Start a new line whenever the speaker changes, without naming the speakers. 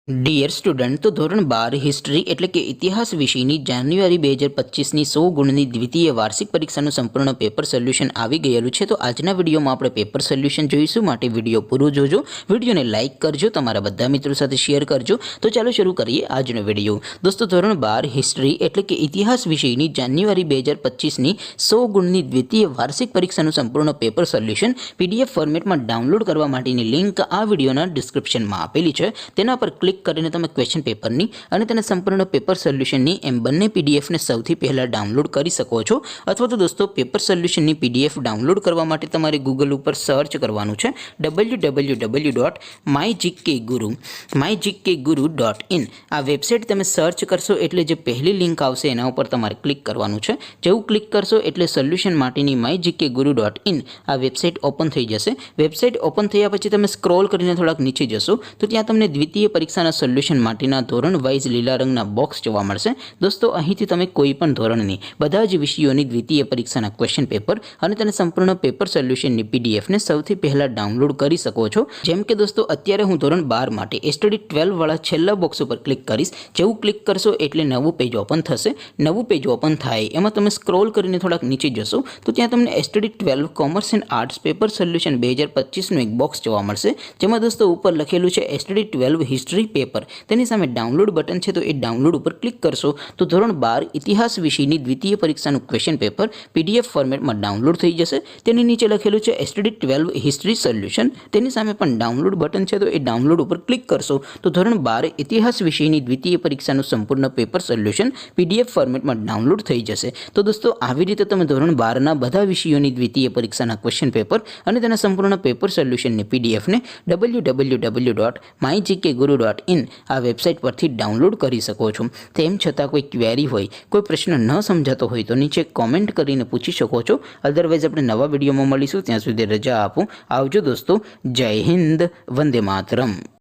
Dear student, તો ધોરણ 12 history એટલે કે ઇતિહાસ વિષયની જાન્યુઆરી 2025ની 100 ગુણની દ્વિતીય વાર્ષિક પરીક્ષાનું સંપૂર્ણ પેપર સોલ્યુશન આવી ગયેલું છે। તો આજના વિડીયોમાં આપણે પેપર સોલ્યુશન જોઈશું, માટે વિડીયો પૂરો જોજો, વિડીયોને લાઇક કરજો, તમારા બધા મિત્રો સાથે શેર કરજો। તો ચાલો શરૂ કરીએ આજનો વિડીયો। દોસ્તો, ધોરણ 12 હિસ્ટ્રી એટલે કે ઇતિહાસ વિષયની જાન્યુઆરી 2025ની 100 ગુણની દ્વિતીય વાર્ષિક પરીક્ષાનું સંપૂર્ણ પેપર સોલ્યુશન પીડીએફ ફોર્મેટમાં ડાઉનલોડ કરવા માટેની લિંક આ વિડીયોના ડિસ્ક્રિપ્શનમાં આપેલી છે। તેના પર ક્લિક કરીને તમે ક્વેશ્ચન પેપરની અને તેના સંપૂર્ણ પેપર સોલ્યુશનની એમ બંને પીડીએફને સૌથી પહેલાં ડાઉનલોડ કરી શકો છો। અથવા તો દોસ્તો, પેપર સોલ્યુશનની પીડીએફ ડાઉનલોડ કરવા માટે તમારે ગૂગલ ઉપર સર્ચ કરવાનું છે www.mygkguru.in। આ વેબસાઇટ તમે સર્ચ કરશો એટલે જે પહેલી લિંક આવશે એના ઉપર તમારે ક્લિક કરવાનું છે। જેવું ક્લિક કરશો એટલે સોલ્યુશન માટેની mygkguru.in આ વેબસાઇટ ઓપન થઈ જશે। વેબસાઇટ ઓપન થયા પછી તમે સ્ક્રોલ કરીને થોડાક નીચે જશો તો ત્યાં તમને દ્વિતીય પરીક્ષાના સોલ્યુશન માટેના ધોરણ વાઇઝ લીલા રંગના બોક્સ જોવા મળશે। દોસ્તો, અહીંથી તમે કોઈ પણ ધોરણની બધા જ વિષયોની દ્વિતીય પરીક્ષાના ક્વેશ્ચન પેપર અને તેના સંપૂર્ણ પેપર સોલ્યુશનની પીડીએફને સૌથી પહેલાં ડાઉનલોડ કરી શકો છો। જેમ કે દોસ્તો, અત્યારે હું ધોરણ 12 માટે સ્ટડી 12 વાળા છેલ્લા બોક્સ ઉપર ક્લિક કરીશ। જેવું ક્લિક કરશો એટલે નવું પેજ ઓપન થશે। નવું પેજ ઓપન થાય એમાં તમે સ્ક્રોલ કરીને થોડાક નીચે જશો તો ત્યાં તમને study 12 commerce and arts paper solution 2025નું એક બોક્સ જોવા મળશે, જેમાં દોસ્તો ઉપર લખેલું છે સ્ટડી 12 હિસ્ટ્રી પેપર। તેની સામે ડાઉનલોડ બટન છે, તો એ ડાઉનલોડ ઉપર ક્લિક કરશો તો ધોરણ 12 ઇતિહાસ વિષયની દ્વિતીય પરીક્ષાનું ક્વેશ્ચન પેપર પીડીએફ ફોર્મેટમાં ડાઉનલોડ થઈ જશે। તેની નીચે લખેલું છે સ્ટડી 12 હિસ્ટ્રી સોલ્યુશન, તેની સામે પણ ડાઉનલોડ બટન છે, તો એ ડાઉનલોડ ઉપર ક્લિક કરશો તો ધોરણ 12 ઇતિહાસ વિષયની દ્વિતીય પરીક્ષાનું સંપૂર્ણ પેપર સોલ્યુશન પીડીએફ ફોર્મેટમાં ડાઉનલોડ થઈ જશે। તો દોસ્તો, આવી રીતે તમે ધોરણ 12ના બધા વિષયોની દ્વિતીય પરીક્ષાના ક્વેશ્ચન પેપર અને તેના સંપૂર્ણ પેપર સોલ્યુશનની પીડીએફને www.mygkguru.in આ વેબસાઇટ પરથી ડાઉનલોડ કરી શકો છો। તેમ છતાં કોઈ ક્વેરી હોય, કોઈ પ્રશ્ન ન સમજાતો હોય તો નીચે કોમેન્ટ કરીને પૂછી શકો છો। અધરવાઇઝ આપણે નવા વિડીયોમાં મળીશું, ત્યાં સુધી રજા આપો। આવજો દોસ્તો, જય હિન્દ, વંદે માતરમ।